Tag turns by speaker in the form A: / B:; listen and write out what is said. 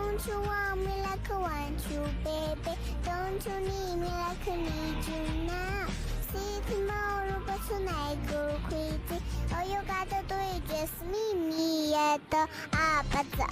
A: Don't you want me like I want you, baby? Don't you need me like I need you now? See tomorrow, but tonight go crazy. All you gotta do is just meet me at the 아바즈.